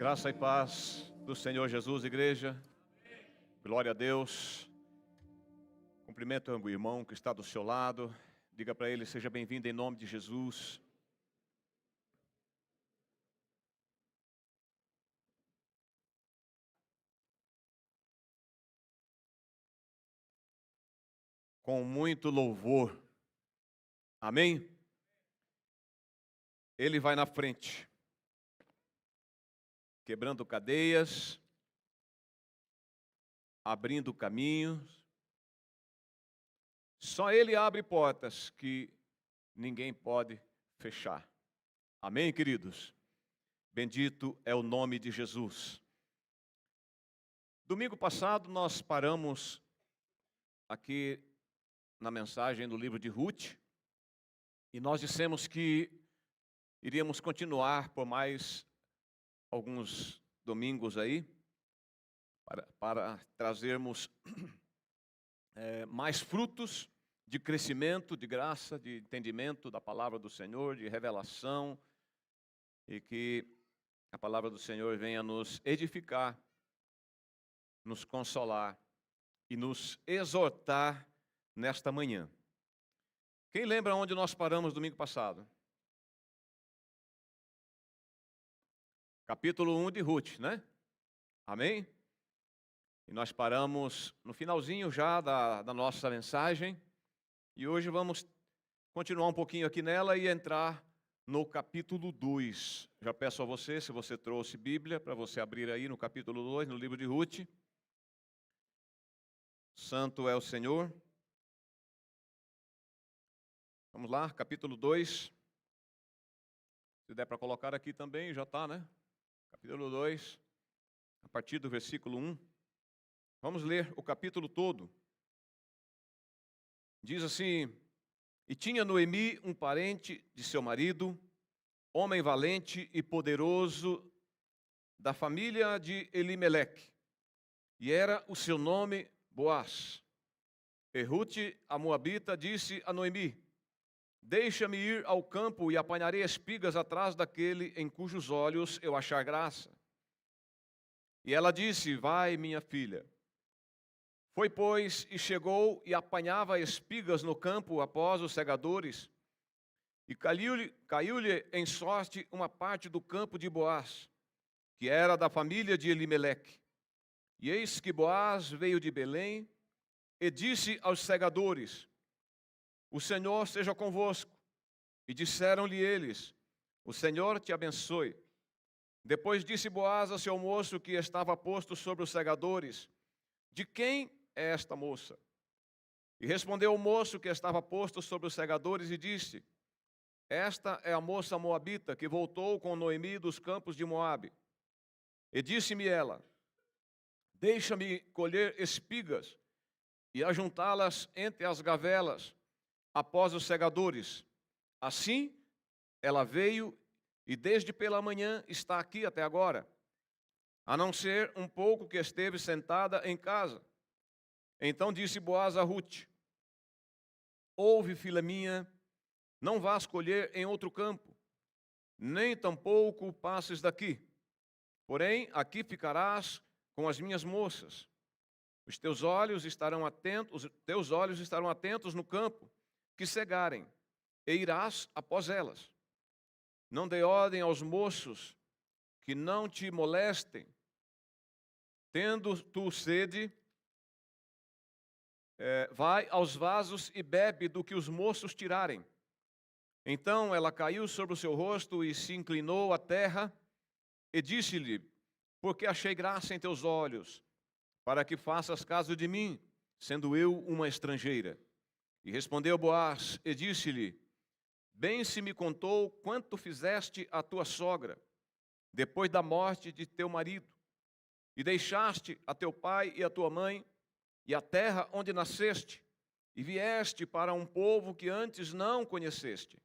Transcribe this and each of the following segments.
Graça e paz do Senhor Jesus, igreja. Glória a Deus. Cumprimento o irmão que está do seu lado. Diga para ele, seja bem-vindo em nome de Jesus. Com muito louvor. Amém? Ele vai na frente, quebrando cadeias, abrindo caminhos. Só Ele abre portas que ninguém pode fechar. Amém, queridos? Bendito é o nome de Jesus. Domingo passado nós paramos aqui na mensagem do livro de Ruth e nós dissemos que iríamos continuar por mais alguns domingos aí para trazermos mais frutos de crescimento, de graça, de entendimento da palavra do Senhor, de revelação, e que a palavra do Senhor venha nos edificar, nos consolar e nos exortar nesta manhã. Quem lembra onde nós paramos domingo passado? Capítulo 1 de Ruth, né? Amém? E nós paramos no finalzinho já da nossa mensagem. E hoje vamos continuar um pouquinho aqui nela e entrar no capítulo 2. Já peço a você, se você trouxe Bíblia, para você abrir aí no capítulo 2, no livro de Ruth. Santo é o Senhor. Vamos lá, capítulo 2. Se der para colocar aqui também, já está, né? Capítulo 2, a partir do versículo 1. Vamos ler o capítulo todo. Diz assim: E tinha Noemi um parente de seu marido, homem valente e poderoso da família de Elimeleque, e era o seu nome Boaz. E Ruth, a moabita, disse a Noemi: Deixa-me ir ao campo e apanharei espigas atrás daquele em cujos olhos eu achar graça. E ela disse: Vai, minha filha. Foi, pois, e chegou e apanhava espigas no campo após os segadores. E caiu-lhe em sorte uma parte do campo de Boaz, que era da família de Elimeleque. E eis que Boaz veio de Belém e disse aos segadores: O Senhor seja convosco. E disseram-lhe eles: O Senhor te abençoe. Depois disse Boaz ao seu moço que estava posto sobre os segadores: De quem é esta moça? E respondeu o moço que estava posto sobre os segadores e disse: Esta é a moça moabita que voltou com Noemi dos campos de Moabe. E disse-me ela: Deixa-me colher espigas e ajuntá-las entre as gavelas após os segadores. Assim, ela veio e desde pela manhã está aqui até agora, a não ser um pouco que esteve sentada em casa. Então disse Boaz a Ruth: Ouve, filha minha, não vás colher em outro campo, nem tampouco passes daqui. Porém, aqui ficarás com as minhas moças. Os teus olhos estarão atentos no campo que cegarem, e irás após elas. Não dê ordem aos moços que não te molestem. Tendo tu sede, vai aos vasos e bebe do que os moços tirarem. Então ela caiu sobre o seu rosto e se inclinou à terra e disse-lhe: Porque achei graça em teus olhos, para que faças caso de mim, sendo eu uma estrangeira. E respondeu Boaz e disse-lhe: Bem se me contou quanto fizeste à tua sogra, depois da morte de teu marido, e deixaste a teu pai e a tua mãe, e a terra onde nasceste, e vieste para um povo que antes não conheceste.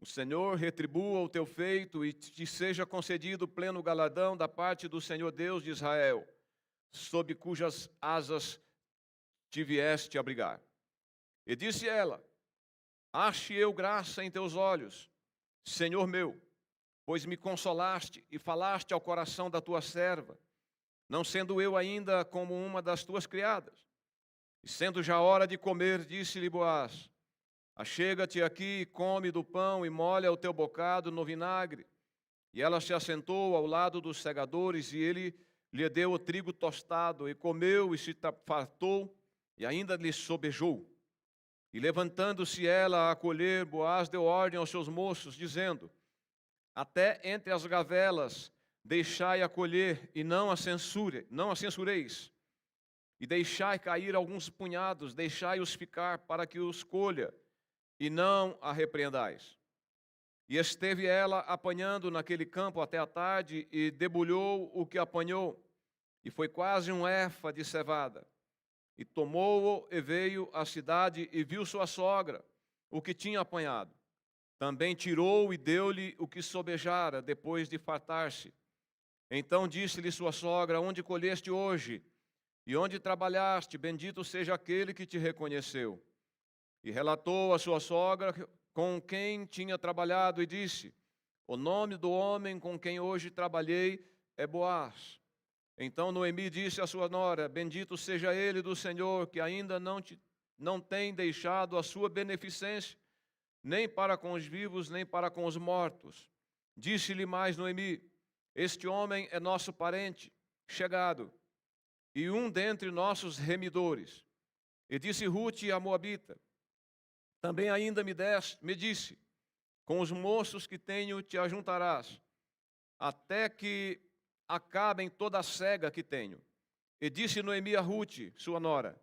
O Senhor retribua o teu feito e te seja concedido pleno galardão da parte do Senhor Deus de Israel, sob cujas asas te vieste abrigar. E disse ela: Ache eu graça em teus olhos, Senhor meu. pois me consolaste e falaste ao coração da tua serva, não sendo eu ainda como uma das tuas criadas. E sendo já hora de comer, disse-lhe Boaz: achega-te aqui, come do pão e molha o teu bocado no vinagre. E ela se assentou ao lado dos segadores, e ele lhe deu o trigo tostado, e comeu e se fartou, e ainda lhe sobejou. E levantando-se ela a colher, Boaz deu ordem aos seus moços, dizendo: até entre as gavelas deixai a colher, e não a censureis. E deixai cair alguns punhados, deixai-os ficar, para que os colha, e não a repreendais. E esteve ela apanhando naquele campo até a tarde, e debulhou o que apanhou, e foi quase um efa de cevada. E tomou-o e veio à cidade, e viu sua sogra, o que tinha apanhado. Também tirou e deu-lhe o que sobejara, depois de fartar-se. Então disse-lhe sua sogra: onde colheste hoje? E onde trabalhaste? Bendito seja aquele que te reconheceu. E relatou a sua sogra com quem tinha trabalhado, e disse: o nome do homem com quem hoje trabalhei é Boaz. Então Noemi disse à sua nora: bendito seja ele do Senhor, que ainda não tem deixado a sua beneficência, nem para com os vivos, nem para com os mortos. Disse-lhe mais Noemi: este homem é nosso parente chegado, e um dentre nossos remidores. E disse Rute a Moabita: também ainda me disse: com os moços que tenho te ajuntarás, até que acabem toda a cega que tenho. E disse Noemi a Rute, sua nora: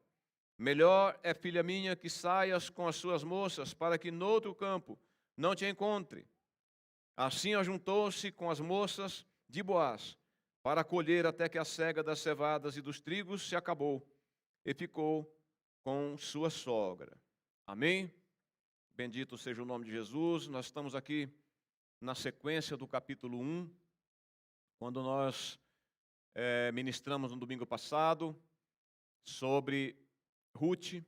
melhor é, filha minha, que saias com as suas moças, para que noutro campo não te encontre. Assim ajuntou-se com as moças de Boaz, para colher até que a cega das cevadas e dos trigos se acabou, e ficou com sua sogra. Amém? Bendito seja o nome de Jesus. Nós estamos aqui na sequência do capítulo 1, quando nós ministramos no domingo passado sobre Rute,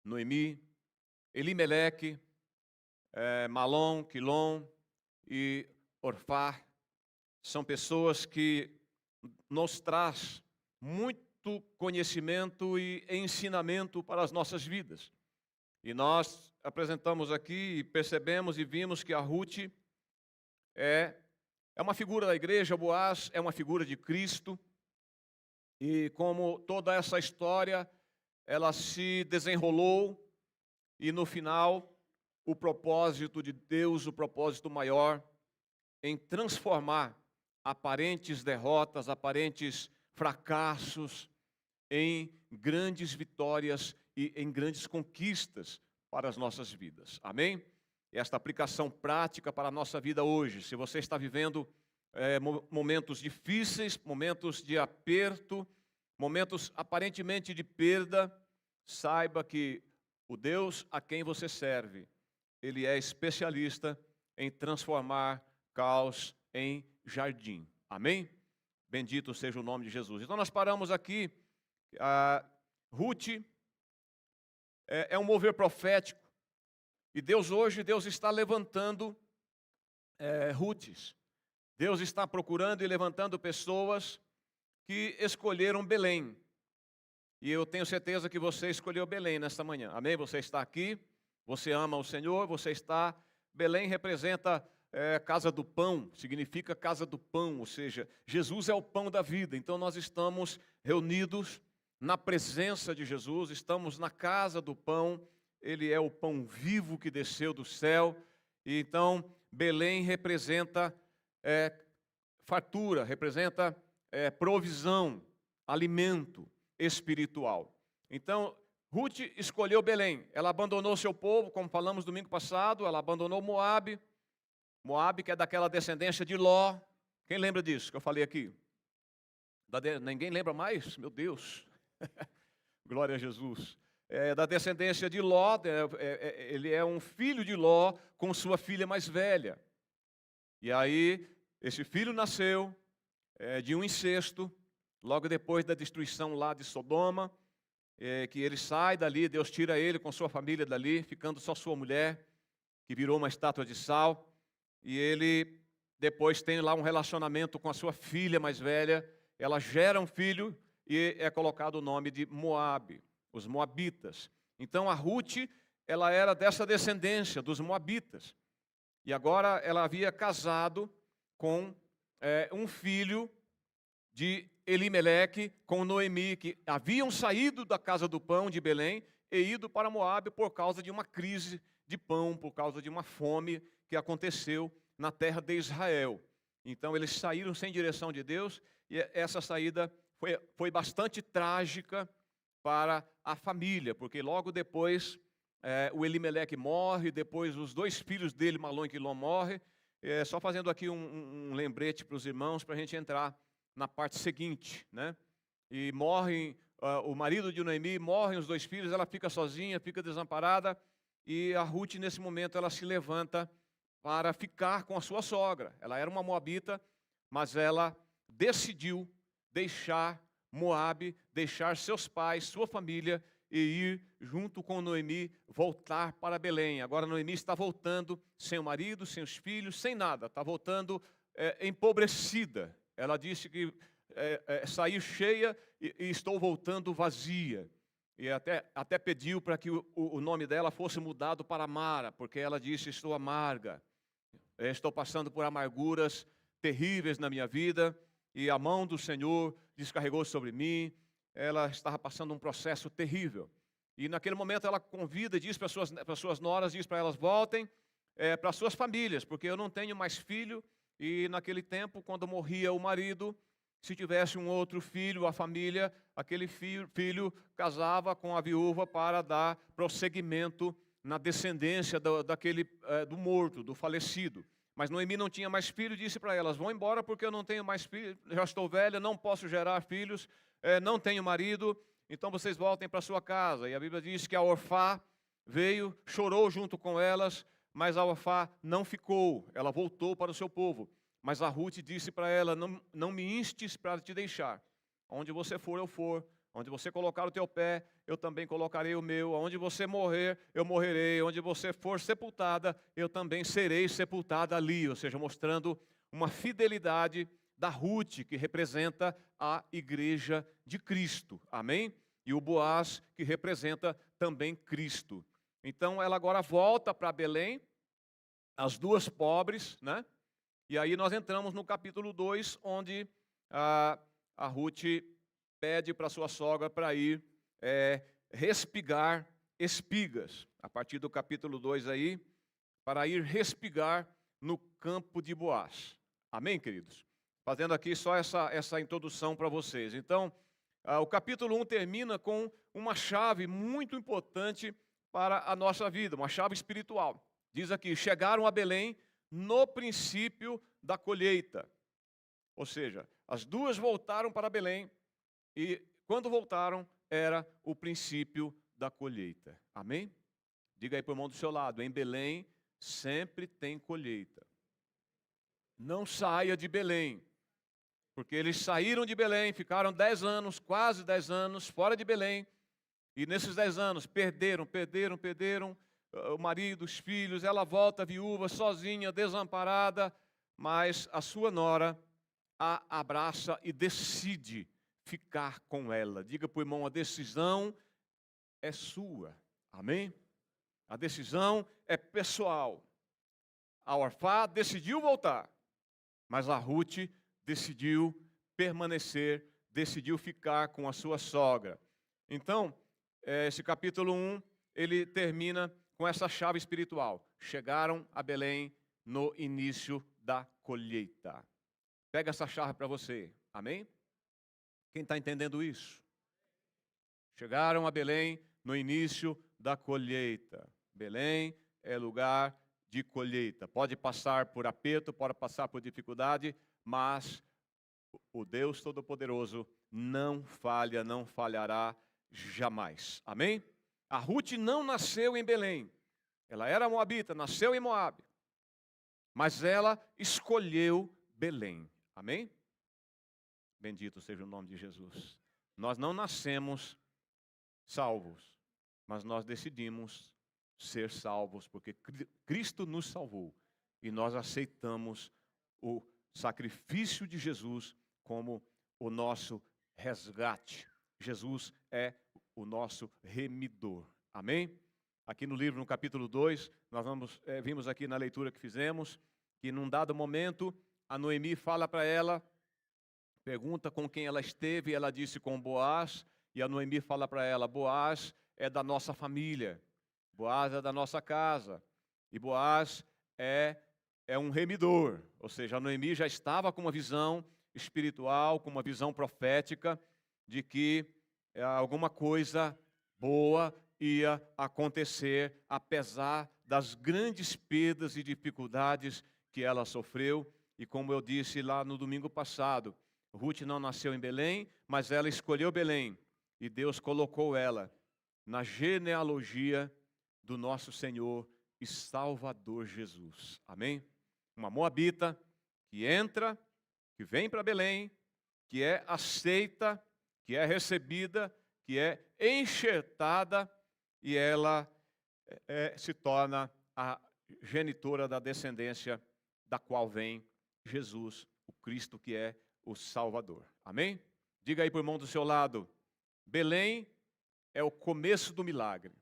Noemi, Elimeleque, Malom, Quilom e Orfá. São pessoas que nos traz muito conhecimento e ensinamento para as nossas vidas. E nós apresentamos aqui e percebemos e vimos que a Rute é uma figura da igreja, Boaz é uma figura de Cristo. E como toda essa história, ela se desenrolou, e no final, o propósito de Deus, o propósito maior, em transformar aparentes derrotas, aparentes fracassos, em grandes vitórias e em grandes conquistas para as nossas vidas. Amém? Esta aplicação prática para a nossa vida hoje. Se você está vivendo momentos difíceis, momentos de aperto, momentos aparentemente de perda, saiba que o Deus a quem você serve, Ele é especialista em transformar caos em jardim. Amém? Bendito seja o nome de Jesus. Então nós paramos aqui. Rute é um mover profético. E Deus está levantando Rutes. Deus está procurando e levantando pessoas que escolheram Belém. E eu tenho certeza que você escolheu Belém nesta manhã. Amém? Você está aqui, você ama o Senhor, Belém representa casa do pão, significa casa do pão, ou seja, Jesus é o pão da vida. Então nós estamos reunidos na presença de Jesus, estamos na casa do pão. Ele é o pão vivo que desceu do céu. E então Belém representa fartura, representa provisão, alimento espiritual. Então Rute escolheu Belém. Ela abandonou seu povo, como falamos domingo passado. Ela abandonou Moabe, que é daquela descendência de Ló. Quem lembra disso que eu falei aqui? Ninguém lembra mais? Meu Deus. Glória a Jesus. Da descendência de Ló, ele é um filho de Ló com sua filha mais velha. E aí, esse filho nasceu de um incesto, logo depois da destruição lá de Sodoma, que ele sai dali, Deus tira ele com sua família dali, ficando só sua mulher, que virou uma estátua de sal, e ele depois tem lá um relacionamento com a sua filha mais velha, ela gera um filho e é colocado o nome de Moabe, os moabitas. Então a Ruth, ela era dessa descendência dos moabitas. E agora ela havia casado com um filho de Elimeleque, com Noemi, que haviam saído da casa do pão de Belém e ido para Moabe por causa de uma crise de pão, por causa de uma fome que aconteceu na terra de Israel. Então eles saíram sem direção de Deus e essa saída foi bastante trágica para a família, porque logo depois o Elimeleque morre, depois os 2 filhos dele, Malom e Quilom, morrem. Só fazendo aqui um lembrete para os irmãos, para a gente entrar na parte seguinte, né? E morrem, o marido de Noemi, morrem os 2 filhos, ela fica sozinha, fica desamparada, e a Ruth, nesse momento, ela se levanta para ficar com a sua sogra. Ela era uma moabita, mas ela decidiu deixar Moabe, deixar seus pais, sua família, e ir junto com Noemi, voltar para Belém. Agora Noemi está voltando sem o marido, sem os filhos, sem nada, está voltando empobrecida. Ela disse que saí cheia e estou voltando vazia. E até pediu para que o nome dela fosse mudado para Mara, porque ela disse: estou amarga, estou passando por amarguras terríveis na minha vida, e a mão do Senhor descarregou sobre mim. Ela estava passando um processo terrível. E naquele momento ela convida, diz para suas noras, diz para elas: voltem para suas famílias, porque eu não tenho mais filho. E naquele tempo, quando morria o marido, se tivesse um outro filho, a família, aquele filho casava com a viúva para dar prosseguimento na descendência do morto, do falecido. Mas Noemi não tinha mais filho, disse para elas: vão embora porque eu não tenho mais filho, já estou velha, não posso gerar filhos, não tenho marido, então vocês voltem para sua casa. E a Bíblia diz que a Orfá veio, chorou junto com elas, mas a Orfá não ficou, ela voltou para o seu povo. Mas a Ruth disse para ela: não me instes para te deixar. Onde você for, eu for. Onde você colocar o teu pé, eu também colocarei o meu. Onde você morrer, eu morrerei. Onde você for sepultada, eu também serei sepultada ali. Ou seja, mostrando uma fidelidade da Ruth, que representa a igreja de Cristo. Amém? E o Boaz, que representa também Cristo. Então ela agora volta para Belém, as 2 pobres, né? E aí nós entramos no capítulo 2, onde a Ruth pede para sua sogra para ir respigar espigas. A partir do capítulo 2 aí, para ir respigar no campo de Boaz. Amém, queridos? Fazendo aqui só essa introdução para vocês. Então, o capítulo 1 termina com uma chave muito importante para a nossa vida, uma chave espiritual. Diz aqui: chegaram a Belém no princípio da colheita. Ou seja, as 2 voltaram para Belém e quando voltaram era o princípio da colheita. Amém? Diga aí para o irmão do seu lado: em Belém sempre tem colheita. Não saia de Belém, porque eles saíram de Belém, ficaram 10 anos, quase 10 anos, fora de Belém, e nesses 10 anos perderam o marido, os filhos. Ela volta viúva, sozinha, desamparada, mas a sua nora a abraça e decide ficar com ela. Diga para o irmão: a decisão é sua. Amém? A decisão é pessoal. A Orfá decidiu voltar, mas a Ruth decidiu permanecer, decidiu ficar com a sua sogra. Então, esse capítulo 1, ele termina com essa chave espiritual. Chegaram a Belém no início da colheita. Pega essa chave para você. Amém? Quem está entendendo isso? Chegaram a Belém no início da colheita. Belém é lugar de colheita. Pode passar por aperto, pode passar por dificuldade, mas o Deus Todo-Poderoso não falha, não falhará jamais. Amém? A Ruth não nasceu em Belém. Ela era moabita, nasceu em Moabe. Mas ela escolheu Belém. Amém? Bendito seja o nome de Jesus. Nós não nascemos salvos, mas nós decidimos ser salvos, porque Cristo nos salvou. E nós aceitamos o sacrifício de Jesus como o nosso resgate. Jesus é o nosso remidor. Amém? Aqui no livro, no capítulo 2, nós vimos aqui na leitura que fizemos, que num dado momento, a Noemi fala para ela, pergunta com quem ela esteve, e ela disse com Boaz, e a Noemi fala para ela, Boaz é da nossa família, Boaz é da nossa casa, e Boaz é um remidor, ou seja, a Noemi já estava com uma visão espiritual, com uma visão profética, de que alguma coisa boa ia acontecer, apesar das grandes perdas e dificuldades que ela sofreu. E como eu disse lá no domingo passado, Ruth não nasceu em Belém, mas ela escolheu Belém. E Deus colocou ela na genealogia do nosso Senhor e Salvador Jesus. Amém? Uma moabita que entra, que vem para Belém, que é aceita, que é recebida, que é enxertada, e ela se torna a genitora da descendência da qual vem Jesus, o Cristo que é o Salvador. Amém? Diga aí para o irmão do seu lado, Belém é o começo do milagre.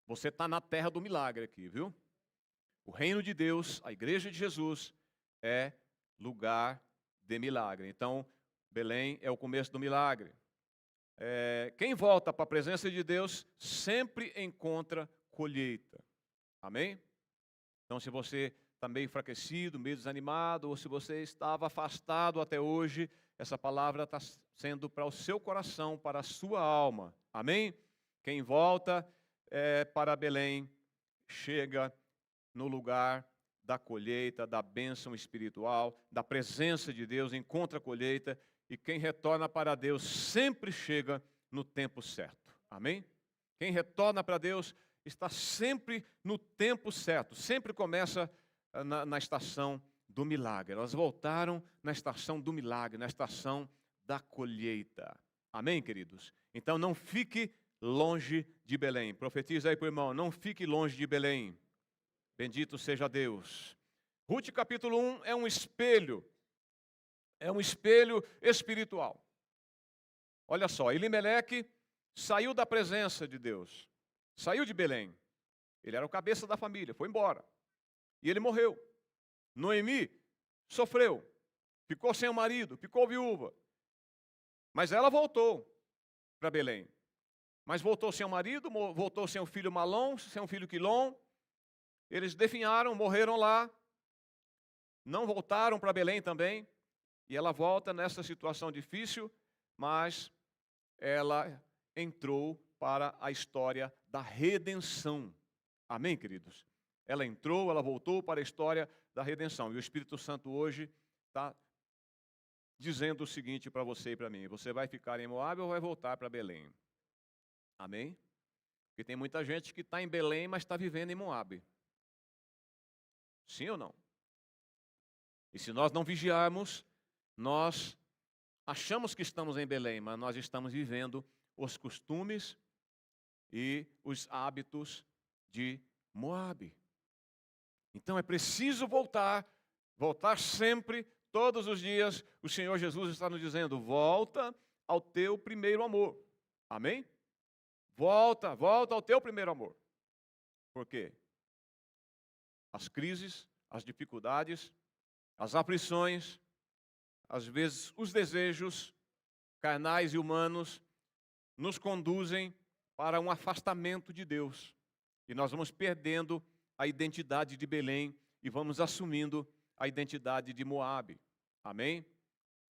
Você está na terra do milagre aqui, viu? O reino de Deus, a igreja de Jesus, é lugar de milagre. Então, Belém é o começo do milagre. Quem volta para a presença de Deus sempre encontra colheita. Amém? Então, se você está meio enfraquecido, meio desanimado, ou se você estava afastado até hoje, essa palavra está sendo para o seu coração, para a sua alma. Amém? Quem volta para Belém, chega no lugar da colheita, da bênção espiritual, da presença de Deus, encontra a colheita, e quem retorna para Deus sempre chega no tempo certo. Amém? Quem retorna para Deus está sempre no tempo certo, sempre começa na estação do milagre. Elas voltaram na estação do milagre, na estação da colheita. Amém, queridos? Então não fique longe de Belém. Profetiza aí para o irmão, não fique longe de Belém. Bendito seja Deus. Ruth capítulo 1 é um espelho espiritual. Olha só, Elimeleque saiu da presença de Deus, saiu de Belém. Ele era o cabeça da família, foi embora. E ele morreu. Noemi sofreu, ficou sem o marido, ficou viúva. Mas ela voltou para Belém. Mas voltou sem o marido, voltou sem o filho Malom, sem o filho Quilom. Eles definharam, morreram lá. Não voltaram para Belém também. E ela volta nessa situação difícil, mas ela entrou para a história da redenção. Amém, queridos? Ela entrou, ela voltou para a história da redenção. E o Espírito Santo hoje está dizendo o seguinte para você e para mim: você vai ficar em Moabe ou vai voltar para Belém? Amém? Porque tem muita gente que está em Belém, mas está vivendo em Moabe. Sim ou não? E se nós não vigiarmos, nós achamos que estamos em Belém, mas nós estamos vivendo os costumes e os hábitos de Moabe. Então é preciso voltar sempre, todos os dias. O Senhor Jesus está nos dizendo, volta ao teu primeiro amor. Amém? Volta ao teu primeiro amor. Por quê? As crises, as dificuldades, as aflições, às vezes os desejos carnais e humanos nos conduzem para um afastamento de Deus. E nós vamos perdendo a identidade de Belém e vamos assumindo a identidade de Moabe. Amém?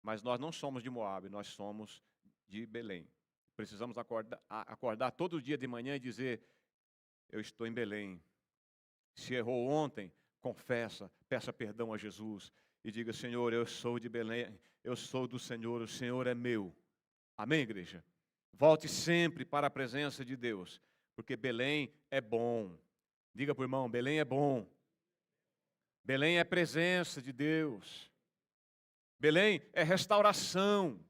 Mas nós não somos de Moabe, nós somos de Belém. Precisamos acordar todo dia de manhã e dizer, eu estou em Belém. Se errou ontem, confessa, peça perdão a Jesus e diga, Senhor, eu sou de Belém, eu sou do Senhor, o Senhor é meu. Amém, igreja? Volte sempre para a presença de Deus, porque Belém é bom. Diga para o irmão, Belém é bom. Belém é presença de Deus. Belém é restauração.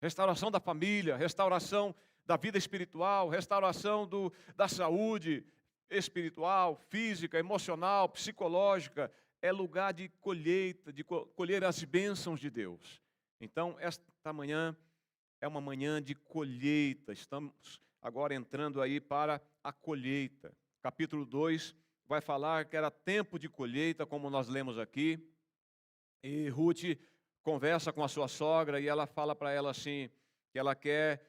Restauração da família, restauração da vida espiritual, restauração da saúde espiritual, física, emocional, psicológica. é lugar de colheita, de colher as bênçãos de Deus. Então, esta manhã é uma manhã de colheita. Estamos agora entrando aí para a colheita. Capítulo 2 vai falar que era tempo de colheita, como nós lemos aqui. E Ruth conversa com a sua sogra e ela fala para ela assim, que ela quer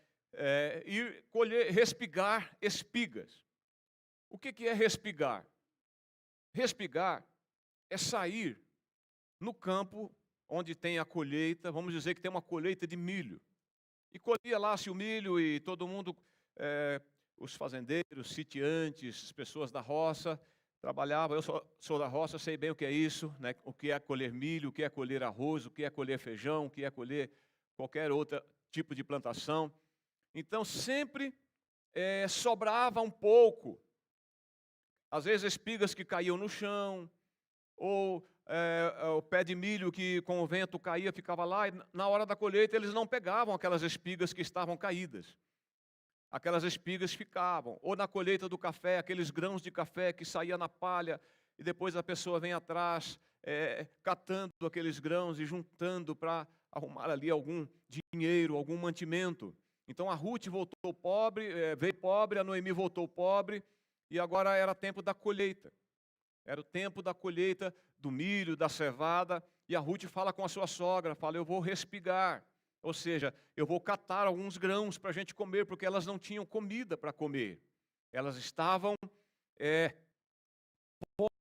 ir colher, respigar espigas. O que é respigar? Respigar é sair no campo onde tem a colheita, vamos dizer que tem uma colheita de milho. E colhia lá-se o milho e todo mundo, os fazendeiros, sitiantes, as pessoas da roça, trabalhavam. Eu sou da roça, sei bem o que é isso, né? O que é colher milho, o que é colher arroz, o que é colher feijão, o que é colher qualquer outro tipo de plantação. Então sempre sobrava um pouco. Às vezes espigas que caíam no chão, ou o pé de milho que com o vento caía, ficava lá, e na hora da colheita eles não pegavam aquelas espigas que estavam caídas. Aquelas espigas ficavam. Ou na colheita do café, aqueles grãos de café que saía na palha, e depois a pessoa vem atrás, catando aqueles grãos e juntando para arrumar ali algum dinheiro, algum mantimento. Então a Ruth voltou pobre, veio pobre, a Noemi voltou pobre, e agora era tempo da colheita. Era o tempo da colheita do milho, da cevada, e a Ruth fala com a sua sogra, fala, eu vou respigar, ou seja, eu vou catar alguns grãos para a gente comer, porque elas não tinham comida para comer. Elas estavam muito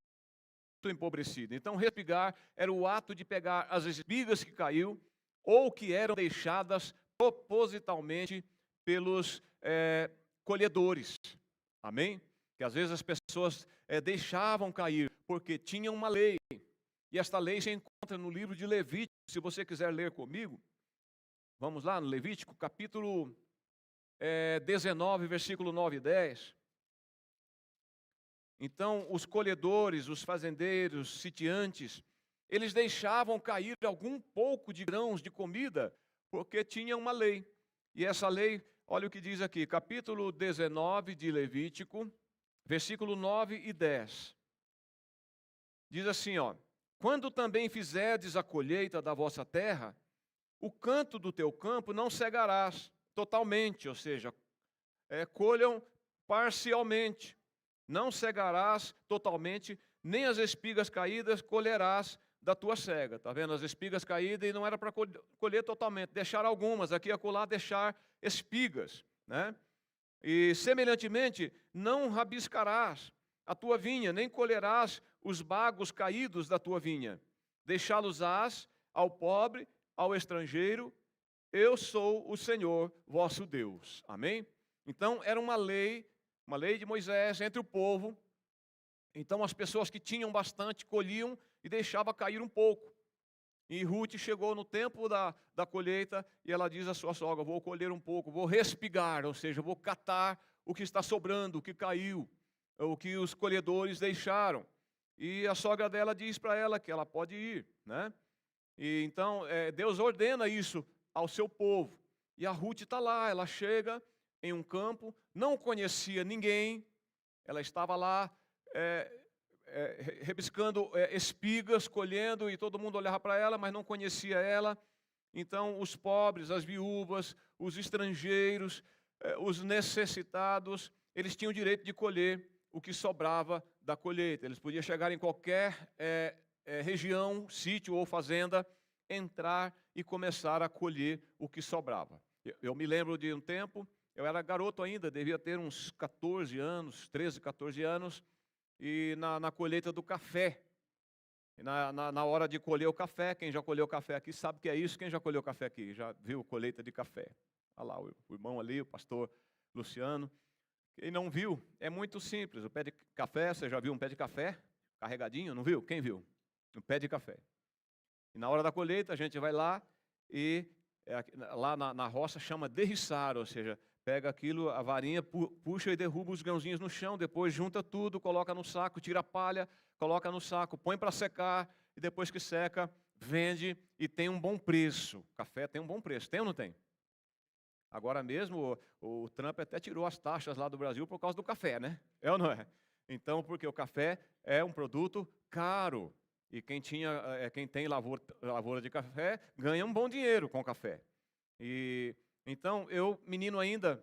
empobrecidas. Então, respigar era o ato de pegar as espigas que caiu, ou que eram deixadas propositalmente pelos colhedores. Amém? Que às vezes as pessoas deixavam cair, porque tinha uma lei. E esta lei se encontra no livro de Levítico. Se você quiser ler comigo, vamos lá no Levítico, capítulo 19, versículo 9 e 10. Então, os colhedores, os fazendeiros, sitiantes, eles deixavam cair algum pouco de grãos de comida, porque tinha uma lei. E essa lei, olha o que diz aqui, capítulo 19 de Levítico, versículo 9 e 10. Diz assim, ó: quando também fizerdes a colheita da vossa terra, o canto do teu campo não cegarás totalmente, ou seja, colham parcialmente. Não cegarás totalmente, nem as espigas caídas colherás da tua cega. Está vendo? As espigas caídas, e não era para colher totalmente, deixar algumas, aqui e acolá deixar espigas, né? E semelhantemente, não rabiscarás a tua vinha, nem colherás os bagos caídos da tua vinha. Deixá-los-ás ao pobre, ao estrangeiro, eu sou o Senhor vosso Deus. Amém? Então, era uma lei de Moisés entre o povo. Então, as pessoas que tinham bastante colhiam e deixavam cair um pouco. E Ruth chegou no tempo da colheita e ela diz à sua sogra, vou colher um pouco, vou respigar, ou seja, vou catar o que está sobrando, o que caiu, o que os colhedores deixaram. E a sogra dela diz para ela que ela pode ir, né? E então, Deus ordena isso ao seu povo. E a Ruth está lá, ela chega em um campo, não conhecia ninguém, ela estava lá rebiscando espigas, colhendo, e todo mundo olhava para ela, mas não conhecia ela. Então, os pobres, as viúvas, os estrangeiros, os necessitados, eles tinham o direito de colher o que sobrava da colheita. Eles podiam chegar em qualquer região, sítio ou fazenda, entrar e começar a colher o que sobrava. Eu me lembro de um tempo, eu era garoto ainda, devia ter uns 14 anos, 13, 14 anos, e na colheita do café, na hora de colher o café, quem já colheu café aqui sabe o que é isso, quem já colheu café aqui, já viu colheita de café? Olha lá, o irmão ali, o pastor Luciano. Quem não viu, é muito simples, o pé de café, você já viu um pé de café carregadinho, não viu? Quem viu? Um pé de café. E na hora da colheita a gente vai lá e lá na roça chama derriçar, ou seja, pega aquilo, a varinha, puxa e derruba os grãozinhos no chão, depois junta tudo, coloca no saco, tira a palha, coloca no saco, põe para secar, e depois que seca, vende e tem um bom preço. O café tem um bom preço, tem ou não tem? Agora mesmo, o Trump até tirou as taxas lá do Brasil por causa do café, né? É ou não é? Então, porque o café é um produto caro. E quem tem lavoura de café ganha um bom dinheiro com café. E então eu, menino ainda,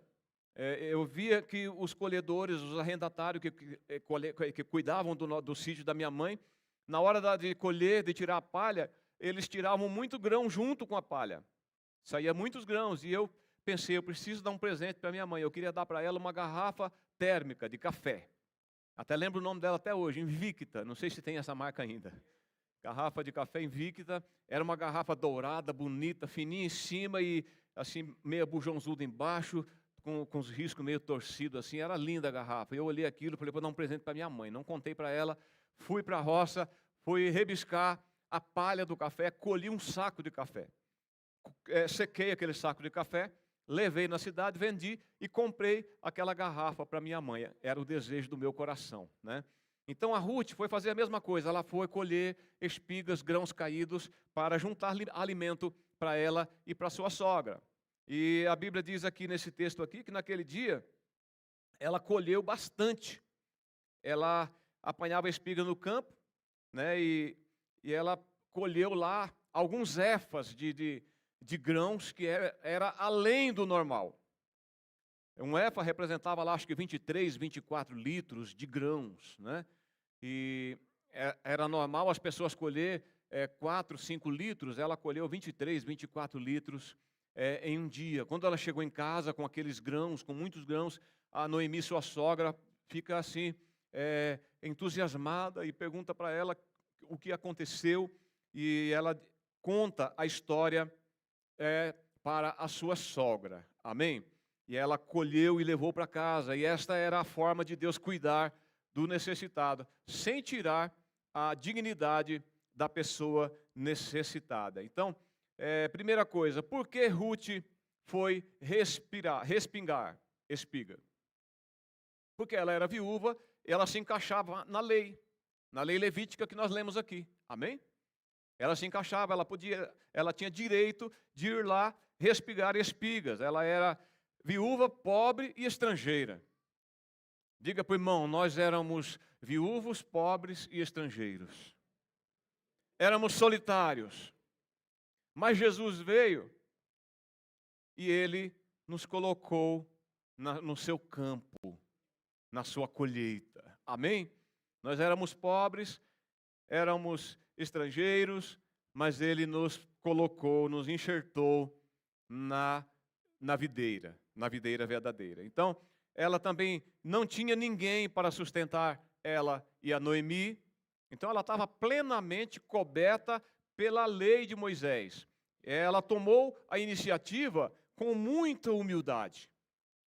eu via que os colhedores, os arrendatários que cuidavam do sítio da minha mãe, na hora de colher, de tirar a palha, eles tiravam muito grão junto com a palha. Saía muitos grãos. E eu pensei, eu preciso dar um presente para minha mãe. Eu queria dar para ela uma garrafa térmica de café. Até lembro o nome dela até hoje, Invicta. Não sei se tem essa marca ainda. Garrafa de café Invicta. Era uma garrafa dourada, bonita, fininha em cima e assim meia bujãozuda embaixo, com os riscos meio torcidos assim. Era linda a garrafa. Eu olhei aquilo e falei, vou dar um presente para minha mãe. Não contei para ela. Fui para a roça, fui rebiscar a palha do café, colhi um saco de café. Sequei aquele saco de café, levei na cidade, vendi e comprei aquela garrafa para minha mãe. Era o desejo do meu coração, né? Então a Ruth foi fazer a mesma coisa. Ela foi colher espigas, grãos caídos para juntar alimento para ela e para sua sogra. E a Bíblia diz aqui nesse texto aqui que naquele dia ela colheu bastante. Ela apanhava espiga no campo, né? E ela colheu lá alguns éfas de grãos que era além do normal. Um éfa representava lá, acho que 23, 24 litros de grãos, né? E era normal as pessoas colher 4, 5 litros, ela colheu 23, 24 litros em um dia. Quando ela chegou em casa com aqueles grãos, com muitos grãos, a Noemi, sua sogra, fica assim, entusiasmada e pergunta para ela o que aconteceu. E ela conta a história para a sua sogra. Amém? E ela colheu e levou para casa. E esta era a forma de Deus cuidar do necessitado, sem tirar a dignidade da pessoa necessitada. Então, primeira coisa, por que Ruth foi respingar espiga? Porque ela era viúva, ela se encaixava na lei levítica que nós lemos aqui. Amém? Ela se encaixava, ela tinha direito de ir lá respigar espigas. Ela era viúva, pobre e estrangeira. Diga para o irmão, nós éramos viúvos, pobres e estrangeiros. Éramos solitários. Mas Jesus veio e Ele nos colocou no seu campo, na sua colheita. Amém? Nós éramos pobres, éramos estrangeiros, mas Ele nos colocou, nos enxertou na videira verdadeira. Então, ela também não tinha ninguém para sustentar ela e a Noemi. Então, ela estava plenamente coberta pela lei de Moisés. Ela tomou a iniciativa com muita humildade.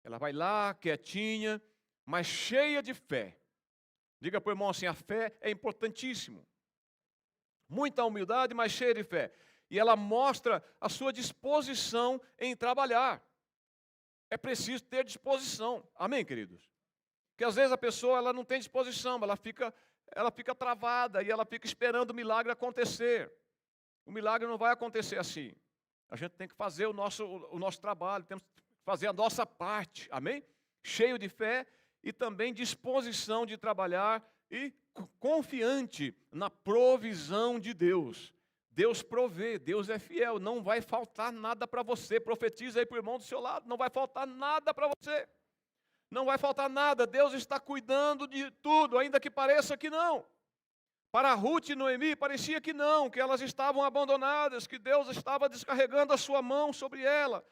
Ela vai lá, quietinha, mas cheia de fé. Diga para o irmão assim, a fé é importantíssimo. Muita humildade, mas cheia de fé. E ela mostra a sua disposição em trabalhar. É preciso ter disposição. Amém, queridos? Porque às vezes a pessoa ela não tem disposição, ela fica travada e ela fica esperando o milagre acontecer. O milagre não vai acontecer assim. A gente tem que fazer o nosso trabalho, temos que fazer a nossa parte. Amém? Cheio de fé e também disposição de trabalhar e confiante na provisão de Deus. Deus provê, Deus é fiel, não vai faltar nada para você. Profetiza aí para o irmão do seu lado, não vai faltar nada para você. Não vai faltar nada, Deus está cuidando de tudo, ainda que pareça que não. Para Ruth e Noemi parecia que não, que elas estavam abandonadas, que Deus estava descarregando a sua mão sobre ela.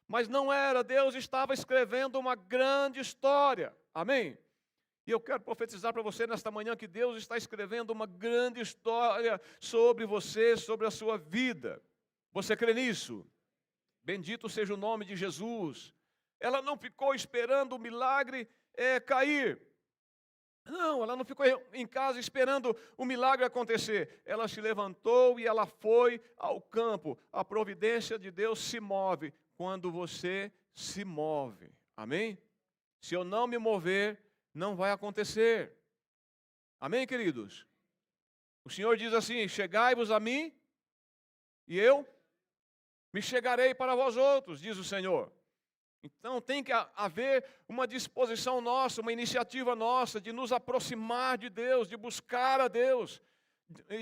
Mas não era, Deus estava escrevendo uma grande história. Amém? E eu quero profetizar para você nesta manhã que Deus está escrevendo uma grande história sobre você, sobre a sua vida. Você crê nisso? Bendito seja o nome de Jesus. Ela não ficou esperando o milagre cair. Não, ela não ficou em casa esperando o milagre acontecer. Ela se levantou e ela foi ao campo. A providência de Deus se move quando você se move. Amém? Se eu não me mover, não vai acontecer. Amém, queridos? O Senhor diz assim, chegai-vos a mim e eu me chegarei para vós outros, diz o Senhor. Então tem que haver uma disposição nossa, uma iniciativa nossa de nos aproximar de Deus, de buscar a Deus,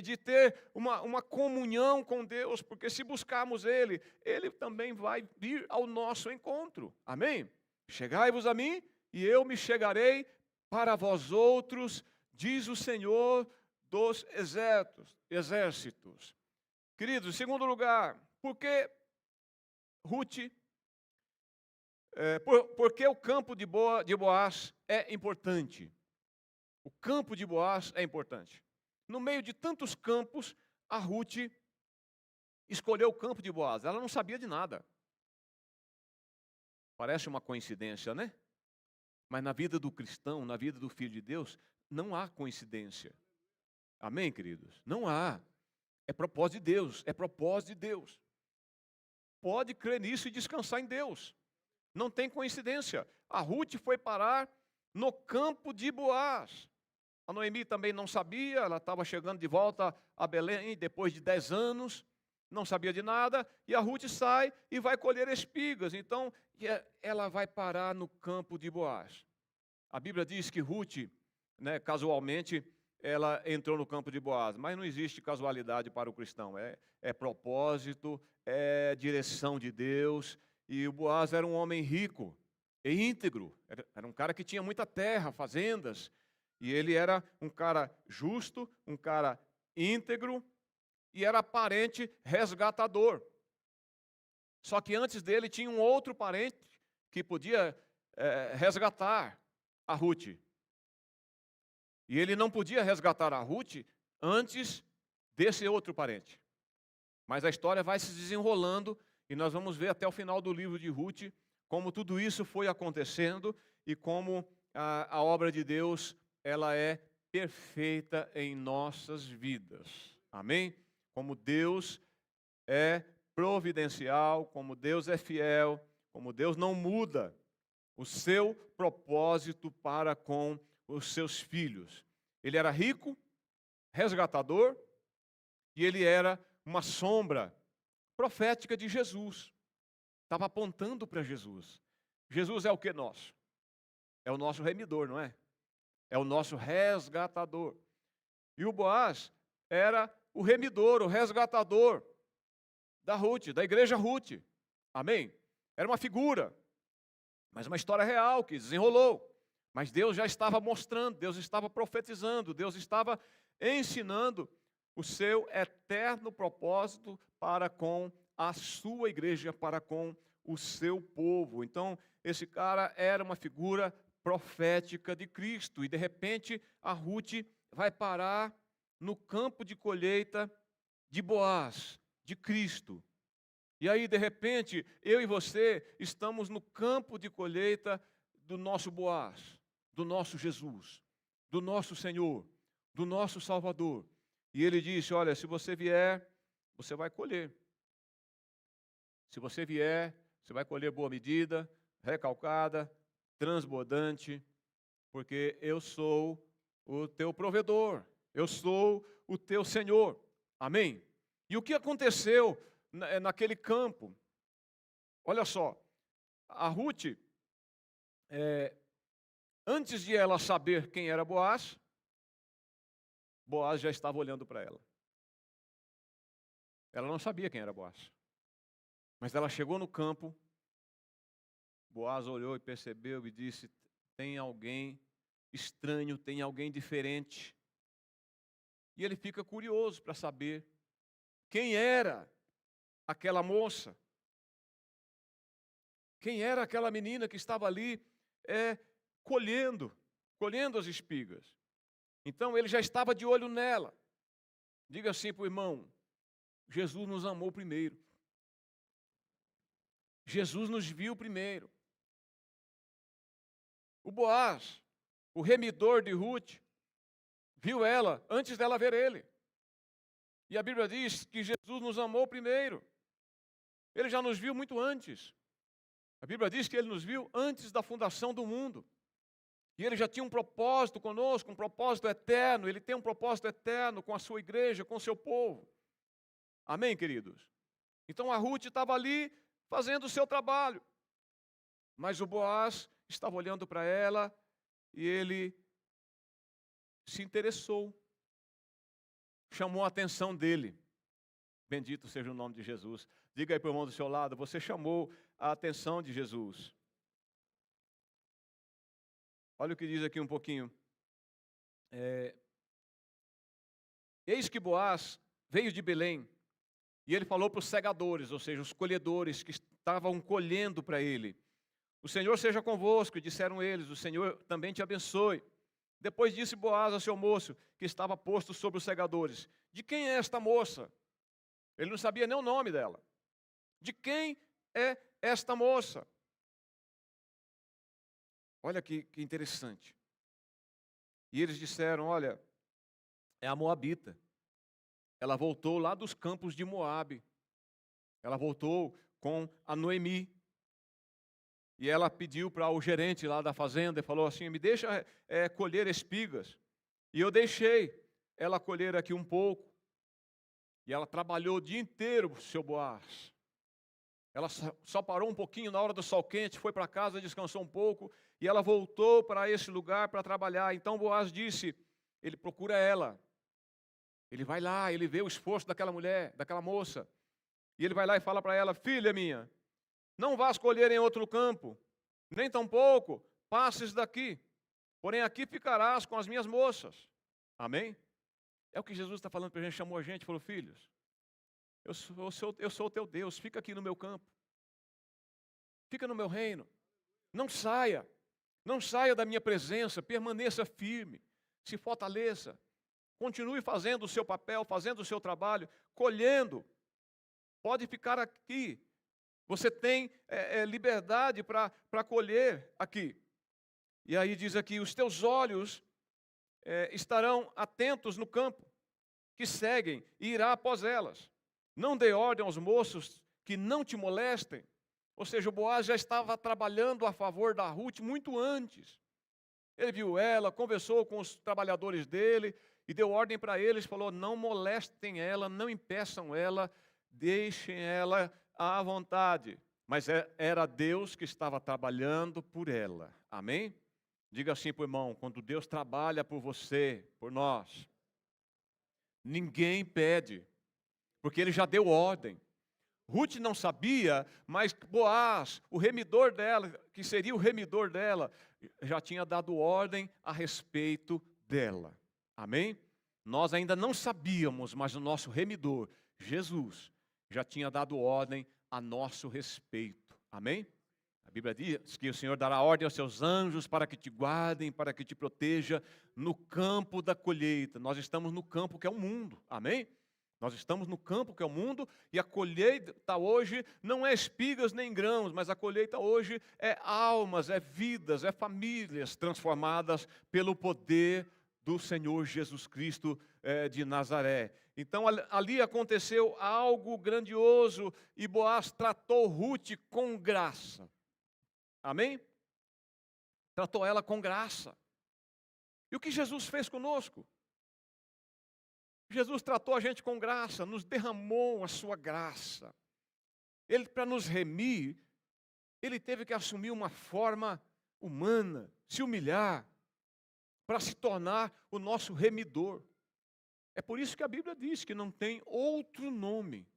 de ter uma comunhão com Deus, porque se buscarmos Ele, Ele também vai vir ao nosso encontro. Amém? Chegai-vos a mim, e eu me chegarei para vós outros, diz o Senhor dos exércitos. Queridos, em segundo lugar, por que Ruth, porque o campo de Boaz é importante? O campo de Boaz é importante. No meio de tantos campos, a Ruth escolheu o campo de Boaz. Ela não sabia de nada. Parece uma coincidência, né? Mas na vida do cristão, na vida do filho de Deus, não há coincidência. Amém, queridos? Não há. É propósito de Deus. É propósito de Deus. Pode crer nisso e descansar em Deus. Não tem coincidência. A Ruth foi parar no campo de Boaz. A Noemi também não sabia, ela estava chegando de volta a Belém depois de 10 anos, não sabia de nada, e a Ruth sai e vai colher espigas. Então, ela vai parar no campo de Boaz. A Bíblia diz que Ruth, casualmente, ela entrou no campo de Boaz, mas não existe casualidade para o cristão, é propósito, é direção de Deus, e o Boaz era um homem rico e íntegro, era um cara que tinha muita terra, fazendas, e ele era um cara justo, um cara íntegro, e era parente resgatador. Só que antes dele tinha um outro parente que podia resgatar a Ruth. E ele não podia resgatar a Ruth antes desse outro parente. Mas a história vai se desenrolando e nós vamos ver até o final do livro de Ruth como tudo isso foi acontecendo e como a obra de Deus ela é perfeita em nossas vidas. Amém? Como Deus é providencial, como Deus é fiel, como Deus não muda o seu propósito para com os seus filhos. Ele era rico, resgatador, e ele era uma sombra profética de Jesus. Estava apontando para Jesus. Jesus é o que nosso? É o nosso remidor, não é? É o nosso resgatador. E o Boaz era o remidor, o resgatador da Ruth, da igreja Ruth. Amém? Era uma figura, mas uma história real que desenrolou. Mas Deus já estava mostrando, Deus estava profetizando, Deus estava ensinando o seu eterno propósito para com a sua igreja, para com o seu povo. Então, esse cara era uma figura profética de Cristo. E, de repente, a Ruth vai parar no campo de colheita de Boaz, de Cristo. E aí, de repente, eu e você estamos no campo de colheita do nosso Boaz, do nosso Jesus, do nosso Senhor, do nosso Salvador. E ele disse, olha, se você vier, você vai colher. Se você vier, você vai colher boa medida, recalcada, transbordante, porque eu sou o teu provedor, eu sou o teu Senhor. Amém? E o que aconteceu naquele campo? Olha só, a Ruth, antes de ela saber quem era Boaz, Boaz já estava olhando para ela. Ela não sabia quem era Boaz. Mas ela chegou no campo, Boaz olhou e percebeu e disse, tem alguém estranho, tem alguém diferente. E ele fica curioso para saber quem era aquela moça. Quem era aquela menina que estava ali colhendo as espigas. Então ele já estava de olho nela. Diga assim para o irmão, Jesus nos amou primeiro. Jesus nos viu primeiro. O Boaz, o remidor de Ruth, viu ela antes dela ver ele. E a Bíblia diz que Jesus nos amou primeiro. Ele já nos viu muito antes. A Bíblia diz que ele nos viu antes da fundação do mundo. E ele já tinha um propósito conosco, um propósito eterno. Ele tem um propósito eterno com a sua igreja, com o seu povo. Amém, queridos? Então a Ruth estava ali fazendo o seu trabalho. Mas o Boaz estava olhando para ela e ele se interessou. chamou a atenção dele. Bendito seja o nome de Jesus. Diga aí para o irmão do seu lado, você chamou a atenção de Jesus. Olha o que diz aqui um pouquinho. Eis que Boaz veio de Belém, e ele falou para os segadores, ou seja, os colhedores que estavam colhendo para ele. O Senhor seja convosco, disseram eles, o Senhor também te abençoe. Depois disse Boaz ao seu moço, que estava posto sobre os segadores, de quem é esta moça? Ele não sabia nem o nome dela. De quem é esta moça? Olha que interessante. E eles disseram, olha, é a Moabita. Ela voltou lá dos campos de Moabe. Ela voltou com a Noemi. E ela pediu para o gerente lá da fazenda, e falou assim, me deixa colher espigas. E eu deixei ela colher aqui um pouco. E ela trabalhou o dia inteiro, seu Boaz. Ela só parou um pouquinho na hora do sol quente, foi para casa, descansou um pouco, e ela voltou para esse lugar para trabalhar. Então Boaz disse, ele procura ela. Ele vai lá, ele vê o esforço daquela mulher, daquela moça. E ele vai lá e fala para ela, filha minha, não vás colher em outro campo, nem tampouco passes daqui, porém aqui ficarás com as minhas moças. Amém? É o que Jesus está falando para a gente, chamou a gente, falou, filhos, eu sou o teu Deus, fica aqui no meu campo, fica no meu reino, não saia da minha presença, permaneça firme, se fortaleça, continue fazendo o seu papel, fazendo o seu trabalho, colhendo, pode ficar aqui, você tem liberdade para colher aqui. E aí diz aqui, os teus olhos estarão atentos no campo, que seguem, e irá após elas. Não dê ordem aos moços que não te molestem. Ou seja, o Boaz já estava trabalhando a favor da Ruth muito antes. Ele viu ela, conversou com os trabalhadores dele, e deu ordem para eles, falou, não molestem ela, não impeçam ela, deixem ela à vontade. Mas era Deus que estava trabalhando por ela. Amém? Diga assim para o irmão, quando Deus trabalha por você, por nós, ninguém pede, porque Ele já deu ordem. Ruth não sabia, mas Boaz, o remidor dela, que seria o remidor dela, já tinha dado ordem a respeito dela. Amém? Nós ainda não sabíamos, mas o nosso remidor, Jesus, já tinha dado ordem a nosso respeito. Amém? A Bíblia diz que o Senhor dará ordem aos seus anjos para que te guardem, para que te proteja no campo da colheita. Nós estamos no campo que é o mundo. Amém? Nós estamos no campo que é o mundo e a colheita hoje não é espigas nem grãos, mas a colheita hoje é almas, é vidas, é famílias transformadas pelo poder do Senhor Jesus Cristo de Nazaré. Então ali aconteceu algo grandioso e Boaz tratou Ruth com graça. Amém? Tratou ela com graça. E o que Jesus fez conosco? Jesus tratou a gente com graça, nos derramou a sua graça. Ele, para nos remir, Ele teve que assumir uma forma humana, se humilhar, para se tornar o nosso remidor. É por isso que a Bíblia diz que não tem outro nome,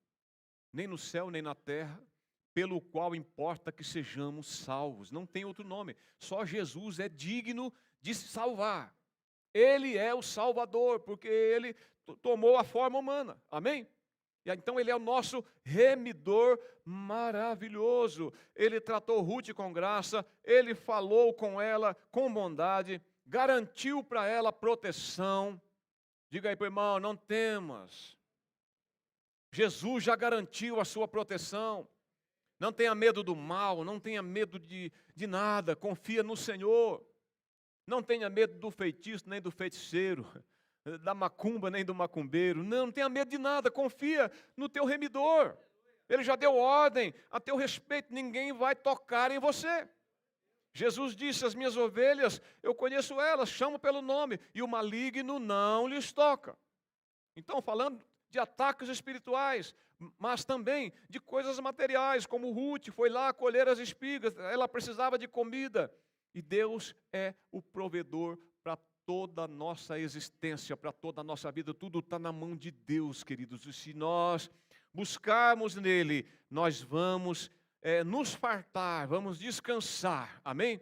nem no céu, nem na terra, pelo qual importa que sejamos salvos. Não tem outro nome. Só Jesus é digno de salvar. Ele é o Salvador, porque Ele tomou a forma humana. Amém? E então Ele é o nosso remidor maravilhoso. Ele tratou Ruth com graça, Ele falou com ela com bondade, garantiu para ela proteção. Diga aí para o irmão, não temas. Jesus já garantiu a sua proteção. Não tenha medo do mal, não tenha medo de nada, confia no Senhor. Não tenha medo do feitiço, nem do feiticeiro, da macumba, nem do macumbeiro. Não tenha medo de nada, confia no teu remidor. Ele já deu ordem a teu respeito, ninguém vai tocar em você. Jesus disse, as minhas ovelhas, eu conheço elas, chamo pelo nome, e o maligno não lhes toca. Então, falando de ataques espirituais, mas também de coisas materiais, como Ruth foi lá colher as espigas, ela precisava de comida. E Deus é o provedor para toda a nossa existência, para toda a nossa vida, tudo está na mão de Deus, queridos. E se nós buscarmos nele, nós vamos nos fartar, vamos descansar, amém?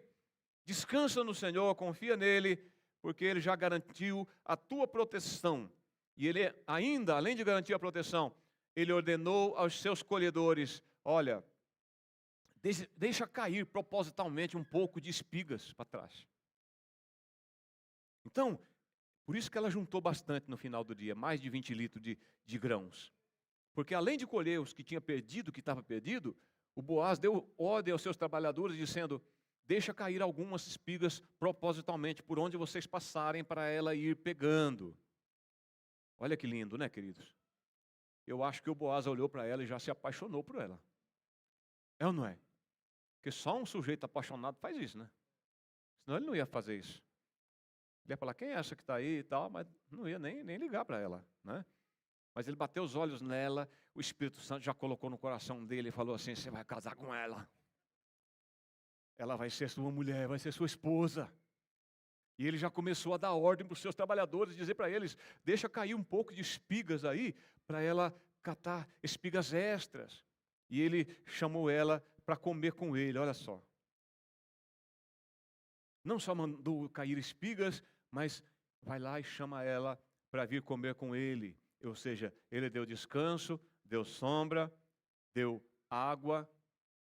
Descansa no Senhor, confia nele, porque ele já garantiu a tua proteção. E ele ainda, além de garantir a proteção, ele ordenou aos seus colhedores: olha, deixa cair propositalmente um pouco de espigas para trás. Então, por isso que ela juntou bastante no final do dia, mais de 20 litros de grãos. Porque além de colher os que tinha perdido, que estava perdido, o Boaz deu ordem aos seus trabalhadores, dizendo: deixa cair algumas espigas propositalmente, por onde vocês passarem, para ela ir pegando. Olha que lindo, né, queridos? Eu acho que o Boaz olhou para ela e já se apaixonou por ela. É ou não é? Porque só um sujeito apaixonado faz isso, né? Senão ele não ia fazer isso. Ele ia falar: quem é essa que está aí e tal, mas não ia nem ligar para ela, né? Mas ele bateu os olhos nela, o Espírito Santo já colocou no coração dele e falou assim: você vai casar com ela. Ela vai ser sua mulher, vai ser sua esposa. E ele já começou a dar ordem para os seus trabalhadores, dizer para eles: deixa cair um pouco de espigas aí, para ela catar espigas extras. E ele chamou ela para comer com ele, olha só. Não só mandou cair espigas, mas vai lá e chama ela para vir comer com ele. Ou seja, ele deu descanso, deu sombra, deu água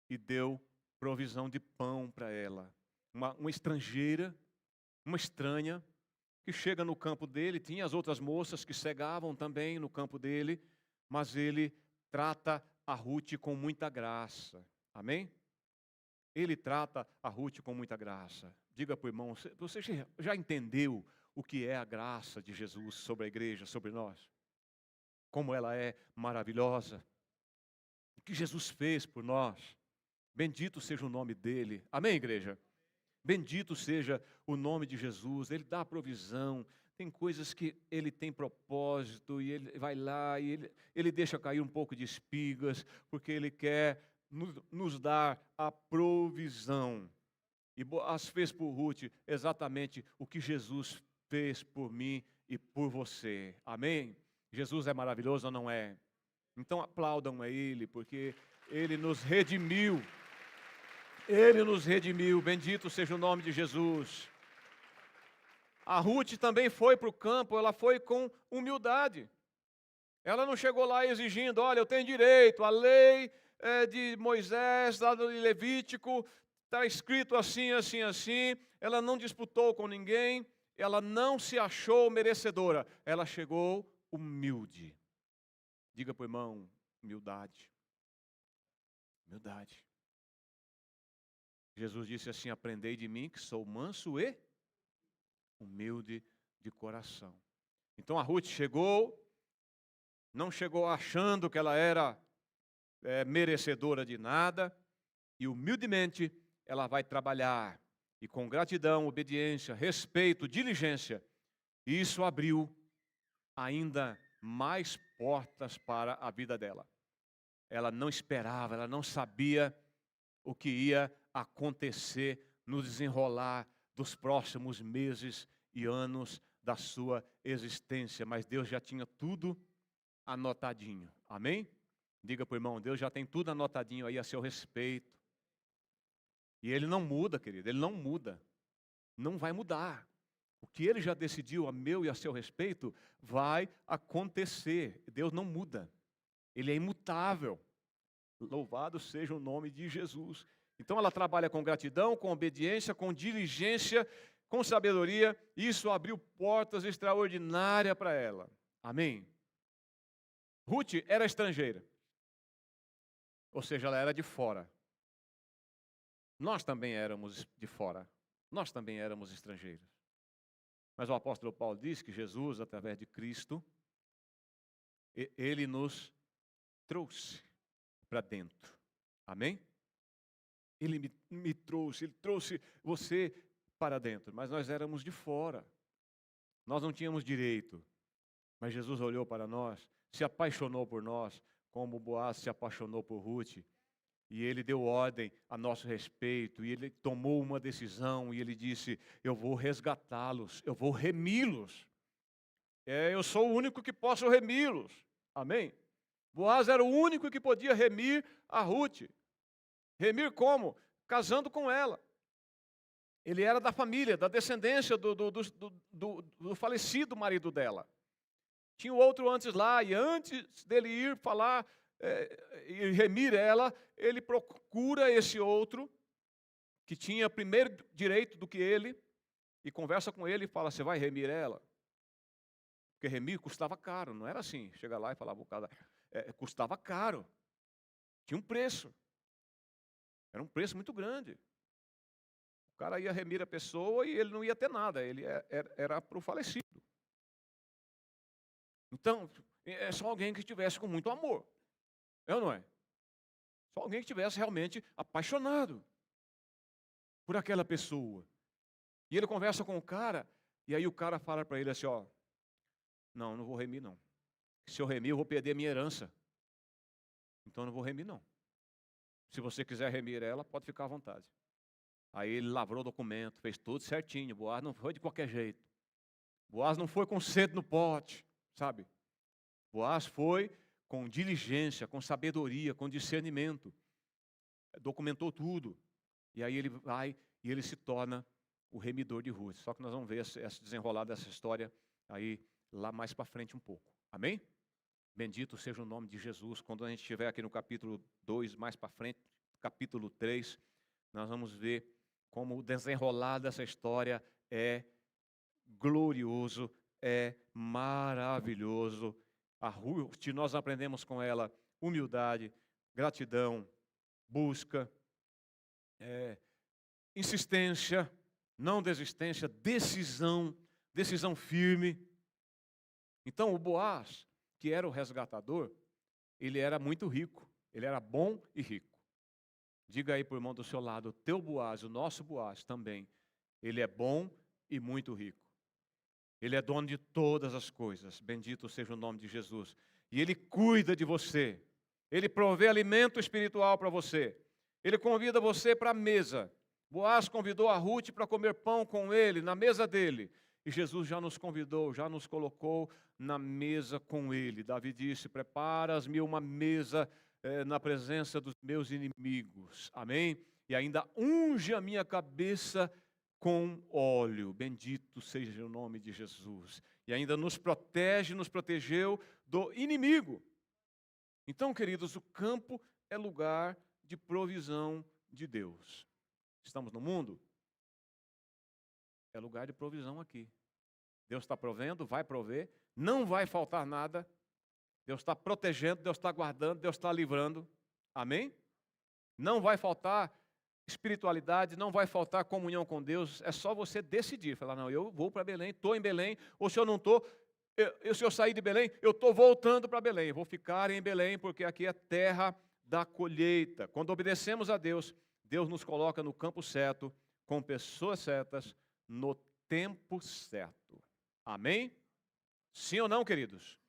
e deu provisão de pão para ela. Uma estrangeira, uma estranha, que chega no campo dele. Tinha as outras moças que cegavam também no campo dele, mas ele trata a Ruth com muita graça. Amém? Ele trata a Ruth com muita graça. Diga para o irmão: você já entendeu o que é a graça de Jesus sobre a igreja, sobre nós? Como ela é maravilhosa. O que Jesus fez por nós. Bendito seja o nome dele. Amém, igreja? Bendito seja o nome de Jesus. Ele dá provisão. Tem coisas que ele tem propósito e ele vai lá e ele deixa cair um pouco de espigas, porque ele quer nos dar a provisão. E Boaz fez por Ruth exatamente o que Jesus fez por mim e por você. Amém? Jesus é maravilhoso ou não é? Então aplaudam a Ele, porque Ele nos redimiu. Ele nos redimiu. Bendito seja o nome de Jesus. A Ruth também foi para o campo, ela foi com humildade. Ela não chegou lá exigindo: olha, eu tenho direito, a lei de Moisés, lá do Levítico, está escrito assim, assim, assim. Ela não disputou com ninguém, ela não se achou merecedora. Ela chegou humilde. Diga para o irmão: humildade. Humildade. Jesus disse assim: aprendei de mim que sou manso e humilde de coração. Então a Ruth chegou, não chegou achando que ela era merecedora de nada, e humildemente ela vai trabalhar, e com gratidão, obediência, respeito, diligência, isso abriu ainda mais portas para a vida dela. Ela não esperava, ela não sabia o que ia acontecer no desenrolar dos próximos meses e anos da sua existência, mas Deus já tinha tudo anotadinho. Amém? Diga para o irmão: Deus já tem tudo anotadinho aí a seu respeito. E Ele não muda, querido, Ele não muda. Não vai mudar. O que Ele já decidiu a meu e a seu respeito vai acontecer. Deus não muda. Ele é imutável. Louvado seja o nome de Jesus. Então ela trabalha com gratidão, com obediência, com diligência, com sabedoria. Isso abriu portas extraordinárias para ela. Amém? Ruth era estrangeira. Ou seja, ela era de fora. Nós também éramos de fora. Nós também éramos estrangeiros. Mas o apóstolo Paulo diz que Jesus, através de Cristo, Ele nos trouxe para dentro. Amém? Ele me trouxe, Ele trouxe você para dentro. Mas nós éramos de fora. Nós não tínhamos direito. Mas Jesus olhou para nós, se apaixonou por nós, como Boaz se apaixonou por Ruth. E ele deu ordem a nosso respeito, e ele tomou uma decisão, e ele disse: eu vou resgatá-los, eu vou remi-los. Eu sou o único que posso remi-los. Amém? Boaz era o único que podia remir a Ruth. Remir como? Casando com ela. Ele era da família, da descendência do falecido marido dela. Tinha outro antes lá, e antes dele ir falar e remir ela, ele procura esse outro, que tinha primeiro direito do que ele, e conversa com ele e fala: você vai remir ela? Porque remir custava caro, não era assim, chega lá e falava, custava caro, tinha um preço, era um preço muito grande. O cara ia remir a pessoa e ele não ia ter nada, ele era para o falecido. Então, é só alguém que estivesse com muito amor. É ou não é? Só alguém que estivesse realmente apaixonado por aquela pessoa. E ele conversa com o cara, e aí o cara fala para ele assim, ó, não vou remir não. Se eu remir, eu vou perder a minha herança. Então não vou remir não. Se você quiser remir ela, pode ficar à vontade. Aí ele lavrou o documento, fez tudo certinho. Boaz não foi de qualquer jeito. Boaz não foi com sede no pote, sabe? Boaz foi com diligência, com sabedoria, com discernimento. Documentou tudo. E aí ele vai e ele se torna o remidor de Ruth. Só que nós vamos ver essa desenrolada dessa história aí lá mais para frente um pouco. Amém? Bendito seja o nome de Jesus. Quando a gente estiver aqui no capítulo 2, mais para frente, capítulo 3, nós vamos ver como o desenrolar dessa história é glorioso, é maravilhoso. A Ruth, nós aprendemos com ela humildade, gratidão, busca, insistência, não desistência, decisão firme. Então o Boaz, que era o resgatador, ele era muito rico, ele era bom e rico. Diga aí para o irmão do seu lado, o teu Boaz, o nosso Boaz também, ele é bom e muito rico. Ele é dono de todas as coisas, bendito seja o nome de Jesus. E ele cuida de você, ele provê alimento espiritual para você, ele convida você para a mesa. Boaz convidou a Ruth para comer pão com ele, na mesa dele. E Jesus já nos convidou, já nos colocou na mesa com ele. Davi disse, preparas-me uma mesa na presença dos meus inimigos. Amém? E ainda unge a minha cabeça com óleo. Bendito seja o nome de Jesus. E ainda nos protege, nos protegeu do inimigo. Então, queridos, o campo é lugar de provisão de Deus. Estamos no mundo? É lugar de provisão aqui. Deus está provendo, vai prover, não vai faltar nada. Deus está protegendo, Deus está guardando, Deus está livrando. Amém? Não vai faltar espiritualidade, não vai faltar comunhão com Deus. É só você decidir. Falar, não, eu vou para Belém, estou em Belém. Ou se eu não estou, se eu sair de Belém, eu estou voltando para Belém. Eu vou ficar em Belém, porque aqui é terra da colheita. Quando obedecemos a Deus, Deus nos coloca no campo certo, com pessoas certas, no tempo certo. Amém? Sim ou não, queridos?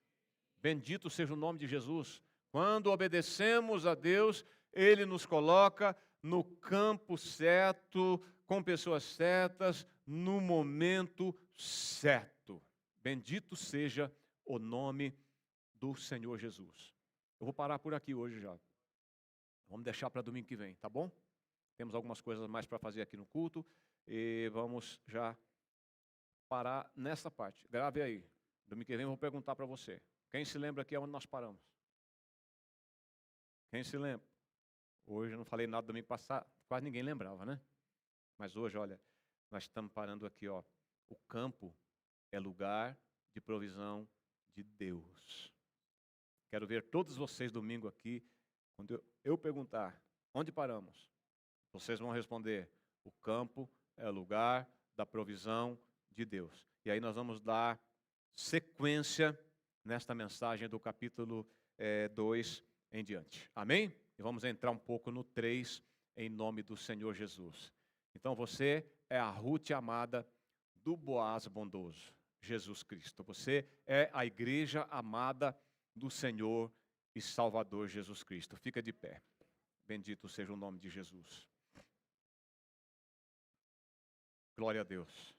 Bendito seja o nome de Jesus. Quando obedecemos a Deus, Ele nos coloca no campo certo, com pessoas certas, no momento certo. Bendito seja o nome do Senhor Jesus. Eu vou parar por aqui hoje já. Vamos deixar para domingo que vem, tá bom? Temos algumas coisas mais para fazer aqui no culto e vamos já parar nessa parte. Grave aí. Domingo que vem eu vou perguntar para você. Quem se lembra aqui onde nós paramos? Quem se lembra? Hoje eu não falei nada domingo passado, quase ninguém lembrava, né? Mas hoje, olha, nós estamos parando aqui, ó. O campo é lugar de provisão de Deus. Quero ver todos vocês domingo aqui, quando eu perguntar, onde paramos? Vocês vão responder, o campo é lugar da provisão de Deus. E aí nós vamos dar sequência nesta mensagem do capítulo 2 em diante. Amém? E vamos entrar um pouco no 3, em nome do Senhor Jesus. Então você é a Ruth amada do Boaz bondoso, Jesus Cristo. Você é a igreja amada do Senhor e Salvador Jesus Cristo. Fica de pé. Bendito seja o nome de Jesus. Glória a Deus.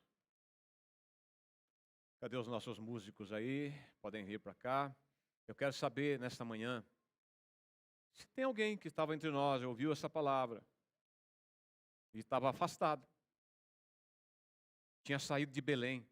Cadê os nossos músicos aí? Podem vir para cá. Eu quero saber nesta manhã se tem alguém que estava entre nós, ouviu essa palavra e estava afastado. Tinha saído de Belém.